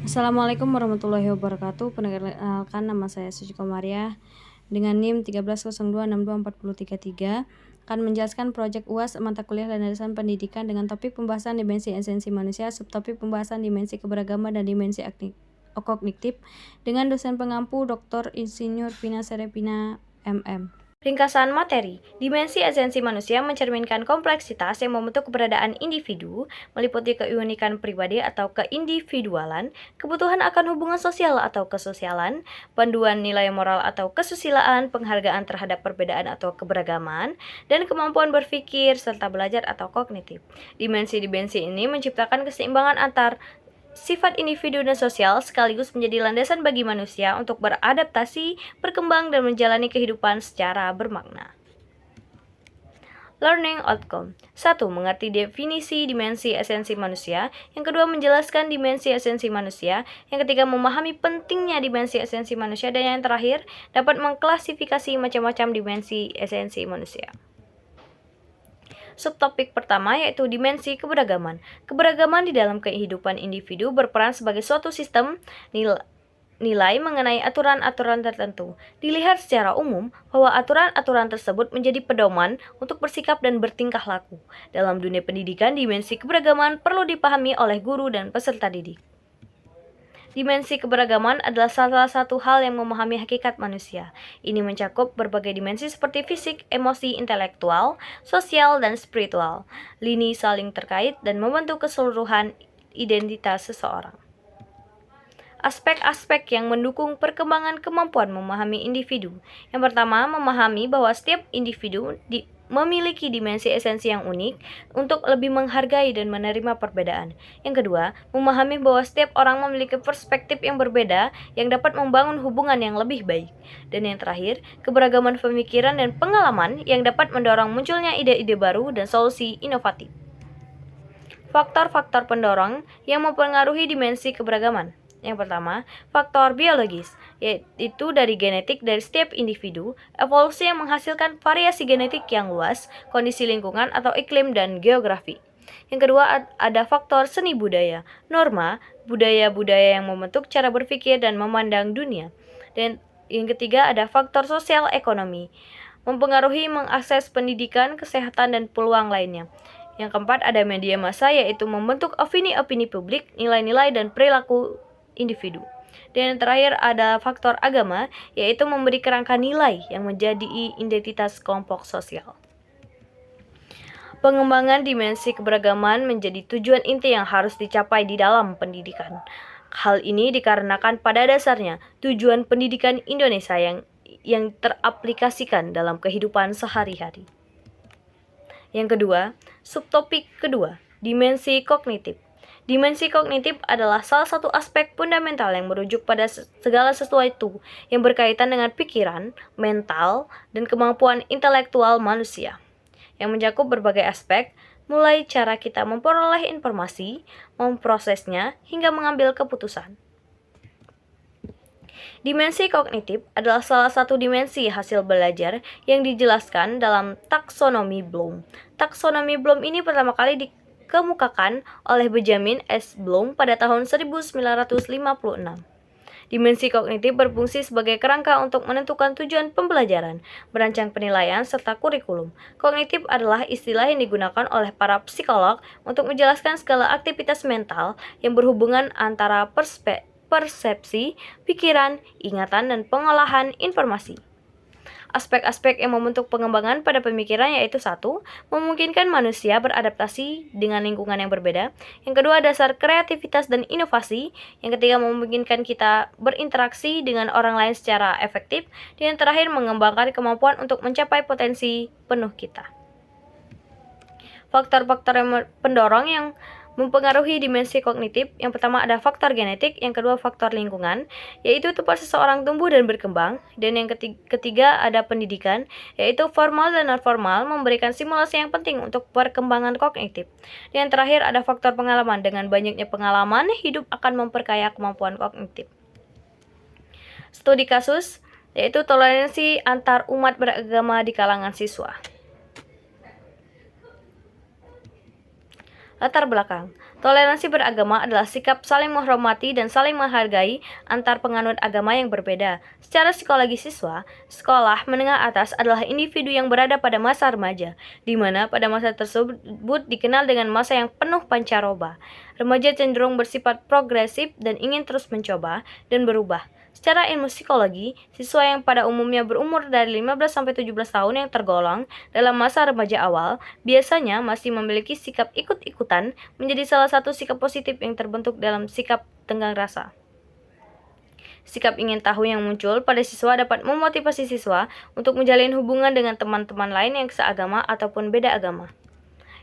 Assalamualaikum warahmatullahi wabarakatuh. Perkenalkan, nama saya Suci Komariah dengan NIM 1302624033 akan menjelaskan proyek UAS mata kuliah landasan pendidikan dengan topik pembahasan dimensi esensi manusia, subtopik pembahasan dimensi keberagaman dan dimensi kognitif dengan dosen pengampu Dr. Insinyur Vina Serepina MM. Ringkasan materi, dimensi esensi manusia mencerminkan kompleksitas yang membentuk keberadaan individu, meliputi keunikan pribadi atau keindividualan, kebutuhan akan hubungan sosial atau kesosialan, panduan nilai moral atau kesusilaan, penghargaan terhadap perbedaan atau keberagaman, dan kemampuan berpikir serta belajar atau kognitif. Dimensi-dimensi ini menciptakan keseimbangan antar sifat individu dan sosial sekaligus menjadi landasan bagi manusia untuk beradaptasi, berkembang, dan menjalani kehidupan secara bermakna. Learning outcome. 1. Mengerti definisi dimensi esensi manusia. Yang kedua, menjelaskan dimensi esensi manusia. Yang ketiga, memahami pentingnya dimensi esensi manusia. Dan yang terakhir, dapat mengklasifikasi macam-macam dimensi esensi manusia. Subtopik pertama yaitu dimensi keberagaman. Keberagaman di dalam kehidupan individu berperan sebagai suatu sistem nilai mengenai aturan-aturan tertentu. Dilihat secara umum bahwa aturan-aturan tersebut menjadi pedoman untuk bersikap dan bertingkah laku. Dalam dunia pendidikan, dimensi keberagaman perlu dipahami oleh guru dan peserta didik. Dimensi keberagaman adalah salah satu hal yang memahami hakikat manusia. Ini mencakup berbagai dimensi seperti fisik, emosi, intelektual, sosial, dan spiritual. Lini saling terkait dan membentuk keseluruhan identitas seseorang. Aspek-aspek yang mendukung perkembangan kemampuan memahami individu. Yang pertama, memahami bahwa setiap individu memiliki dimensi esensi yang unik untuk lebih menghargai dan menerima perbedaan. Yang kedua, memahami bahwa setiap orang memiliki perspektif yang berbeda yang dapat membangun hubungan yang lebih baik. Dan yang terakhir, keberagaman pemikiran dan pengalaman yang dapat mendorong munculnya ide-ide baru dan solusi inovatif. Faktor-faktor pendorong yang mempengaruhi dimensi keberagaman. Yang pertama, faktor biologis, yaitu dari genetik dari setiap individu, evolusi yang menghasilkan variasi genetik yang luas, kondisi lingkungan atau iklim dan geografi. Yang kedua, ada faktor seni budaya, norma, budaya-budaya yang membentuk cara berpikir dan memandang dunia. Dan yang ketiga, ada faktor sosial ekonomi, mempengaruhi mengakses pendidikan, kesehatan, dan peluang lainnya. Yang keempat, ada media massa, yaitu membentuk opini-opini publik, nilai-nilai, dan perilaku individu. Dan yang terakhir ada faktor agama, yaitu memberi kerangka nilai yang menjadi identitas kelompok sosial. Pengembangan dimensi keberagaman menjadi tujuan inti yang harus dicapai di dalam pendidikan. Hal ini dikarenakan pada dasarnya tujuan pendidikan Indonesia yang teraplikasikan dalam kehidupan sehari-hari. Yang kedua, subtopik kedua, dimensi kognitif. Dimensi kognitif adalah salah satu aspek fundamental yang merujuk pada segala sesuatu yang berkaitan dengan pikiran, mental, dan kemampuan intelektual manusia, yang mencakup berbagai aspek, mulai cara kita memperoleh informasi, memprosesnya, hingga mengambil keputusan. Dimensi kognitif adalah salah satu dimensi hasil belajar yang dijelaskan dalam taksonomi Bloom. Taksonomi Bloom ini pertama kali dikemukakan oleh Benjamin S. Bloom pada tahun 1956. Dimensi kognitif berfungsi sebagai kerangka untuk menentukan tujuan pembelajaran, merancang penilaian, serta kurikulum. Kognitif adalah istilah yang digunakan oleh para psikolog untuk menjelaskan segala aktivitas mental yang berhubungan antara persepsi, pikiran, ingatan, dan pengolahan informasi. Aspek-aspek yang membentuk pengembangan pada pemikiran yaitu 1. Memungkinkan manusia beradaptasi dengan lingkungan yang berbeda. Yang kedua, dasar kreativitas dan inovasi. Yang ketiga, memungkinkan kita berinteraksi dengan orang lain secara efektif. Dan yang terakhir, mengembangkan kemampuan untuk mencapai potensi penuh kita. Faktor-faktor pendorong yang mempengaruhi dimensi kognitif. Yang pertama ada faktor genetik, yang kedua faktor lingkungan, yaitu tempat seseorang tumbuh dan berkembang, dan yang ketiga ada pendidikan, yaitu formal dan non-formal memberikan simulasi yang penting untuk perkembangan kognitif. Dan yang terakhir ada faktor pengalaman, dengan banyaknya pengalaman hidup akan memperkaya kemampuan kognitif. Studi kasus, yaitu toleransi antar umat beragama di kalangan siswa. Latar belakang. Toleransi beragama adalah sikap saling menghormati dan saling menghargai antar penganut agama yang berbeda. Secara psikologi siswa, sekolah menengah atas adalah individu yang berada pada masa remaja, di mana pada masa tersebut dikenal dengan masa yang penuh pancaroba. Remaja cenderung bersifat progresif dan ingin terus mencoba dan berubah. Secara ilmu psikologi, siswa yang pada umumnya berumur dari 15-17 tahun yang tergolong dalam masa remaja awal, biasanya masih memiliki sikap ikut-ikutan menjadi salah satu sikap positif yang terbentuk dalam sikap tenggang rasa. Sikap ingin tahu yang muncul pada siswa dapat memotivasi siswa untuk menjalin hubungan dengan teman-teman lain yang seagama ataupun beda agama.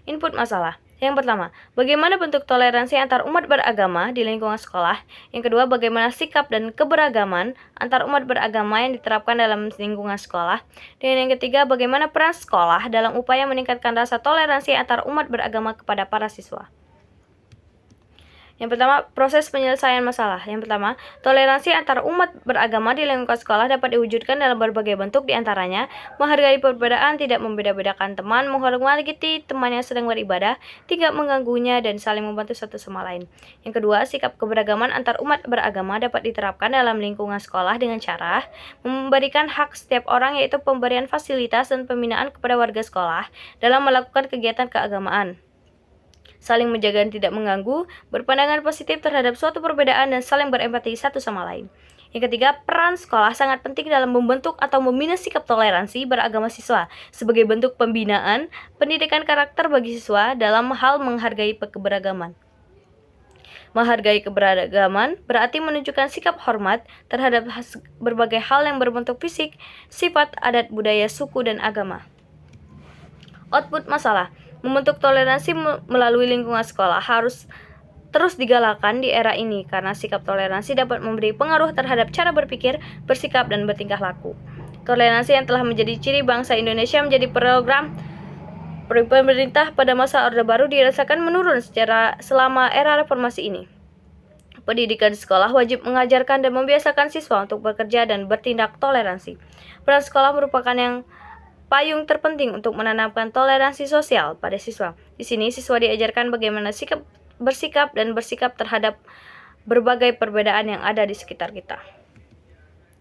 Input masalah. Yang pertama, bagaimana bentuk toleransi antar umat beragama di lingkungan sekolah? Yang kedua, bagaimana sikap dan keberagaman antar umat beragama yang diterapkan dalam lingkungan sekolah? Dan yang ketiga, bagaimana peran sekolah dalam upaya meningkatkan rasa toleransi antar umat beragama kepada para siswa? Yang pertama, proses penyelesaian masalah. Yang pertama, toleransi antar umat beragama di lingkungan sekolah dapat diwujudkan dalam berbagai bentuk, diantaranya menghargai perbedaan, tidak membeda-bedakan teman, menghormati teman yang sedang beribadah, tidak mengganggunya, dan saling membantu satu sama lain. Yang kedua, sikap keberagaman antar umat beragama dapat diterapkan dalam lingkungan sekolah dengan cara memberikan hak setiap orang, yaitu pemberian fasilitas dan pembinaan kepada warga sekolah dalam melakukan kegiatan keagamaan, saling menjaga dan tidak mengganggu, berpandangan positif terhadap suatu perbedaan, dan saling berempati satu sama lain. Yang ketiga, peran sekolah sangat penting dalam membentuk atau membina sikap toleransi beragama siswa sebagai bentuk pembinaan pendidikan karakter bagi siswa dalam hal menghargai keberagaman. Menghargai keberagaman berarti menunjukkan sikap hormat terhadap berbagai hal yang berbentuk fisik, sifat, adat, budaya, suku, dan agama. Output masalah. Membentuk toleransi melalui lingkungan sekolah harus terus digalakkan di era ini karena sikap toleransi dapat memberi pengaruh terhadap cara berpikir, bersikap, dan bertingkah laku. Toleransi yang telah menjadi ciri bangsa Indonesia menjadi program pemerintah pada masa Orde Baru dirasakan menurun selama era reformasi ini. Pendidikan sekolah wajib mengajarkan dan membiasakan siswa untuk bekerja dan bertindak toleransi. Peran sekolah merupakan yang payung terpenting untuk menanamkan toleransi sosial pada siswa. Di sini siswa diajarkan bagaimana bersikap terhadap berbagai perbedaan yang ada di sekitar kita.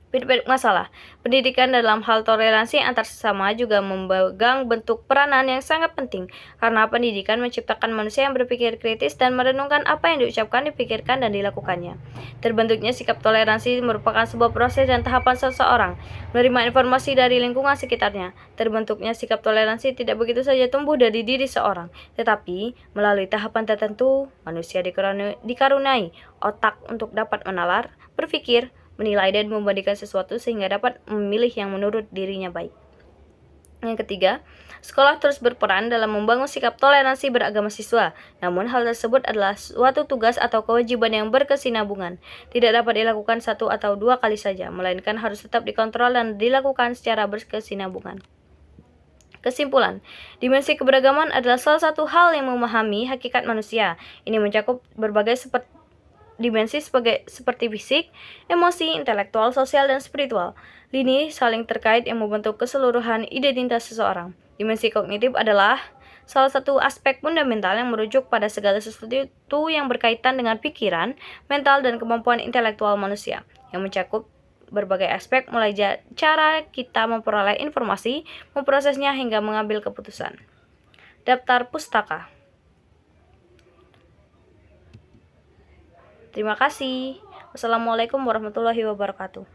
Feedback masalah. Pendidikan dalam hal toleransi antar sesama juga memegang bentuk peranan yang sangat penting karena pendidikan menciptakan manusia yang berpikir kritis dan merenungkan apa yang diucapkan, dipikirkan, dan dilakukannya. Terbentuknya sikap toleransi merupakan sebuah proses dan tahapan seseorang menerima informasi dari lingkungan sekitarnya. Terbentuknya sikap toleransi tidak begitu saja tumbuh dari diri seorang, tetapi melalui tahapan tertentu manusia dikaruniai otak untuk dapat menalar, berpikir, menilai, dan membandingkan sesuatu sehingga dapat memilih yang menurut dirinya baik. Yang ketiga, sekolah terus berperan dalam membangun sikap toleransi beragama siswa. Namun hal tersebut adalah suatu tugas atau kewajiban yang berkesinambungan. Tidak dapat dilakukan satu atau dua kali saja, melainkan harus tetap dikontrol dan dilakukan secara berkesinambungan. Kesimpulan, dimensi keberagaman adalah salah satu hal yang memahami hakikat manusia. Ini mencakup berbagai dimensi seperti fisik, emosi, intelektual, sosial, dan spiritual. Lini saling terkait yang membentuk keseluruhan identitas seseorang. Dimensi kognitif adalah salah satu aspek fundamental yang merujuk pada segala sesuatu yang berkaitan dengan pikiran, mental, dan kemampuan intelektual manusia, yang mencakup berbagai aspek mulai cara kita memperoleh informasi, memprosesnya, hingga mengambil keputusan. Daftar pustaka. Terima kasih. Wassalamualaikum warahmatullahi wabarakatuh.